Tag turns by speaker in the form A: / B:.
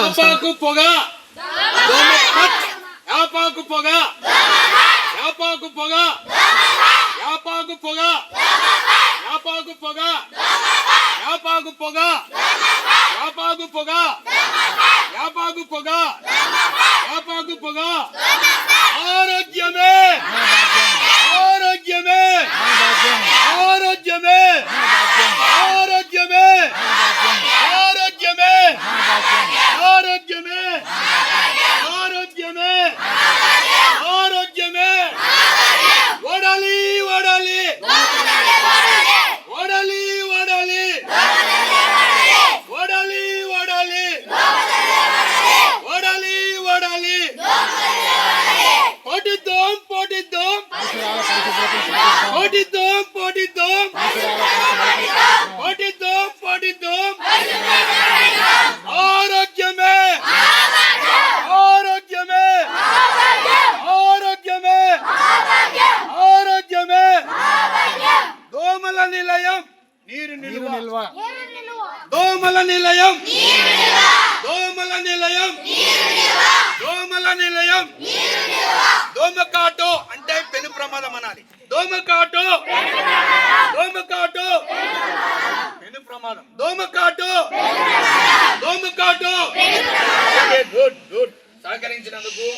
A: యాపాకు పొగ యాపాకు పొగ యాపాకు పొగ యాపాకు పొగ యాపాకు పొగ యాపాకు పొగ యాపాకు పొగ యాపాకు పొగ యాపాకు పొగ ఆరోగ్యమే ఆరోగ్యమే ఆరోగ్యమే ఆరోగ్యమే ఆరోగ్యమే ఆరోగ్యమే ఆరోగ్యమే ఆరోగ్యమే ఓడాలి ఓడాలి ఓడాలి ఓడాలి ఓడాలి ఓడాలి ఓడాలి ఓడాలి పోటిద్దాం పోటిద్దాం పోటిద్దాం పోటిద్దాం పోటిద్దాం పోటిద్దాం ఆరోగ్యమే ఆరోగ్యమే ఆరోగ్యమే ఆరోగ్యమే దోమల నిలయం నీరు నిల్వ దోమల నిలయం దోమల నిలయం దోమల నిలయం దోమకాటు అంటే పెను ప్రమాదం అనాలి దోమకాటు దోమకాటు పెను ప్రమాదం దోమకాటు దోమకాటు గుడ్ గుడ్ సహకరించినందుకు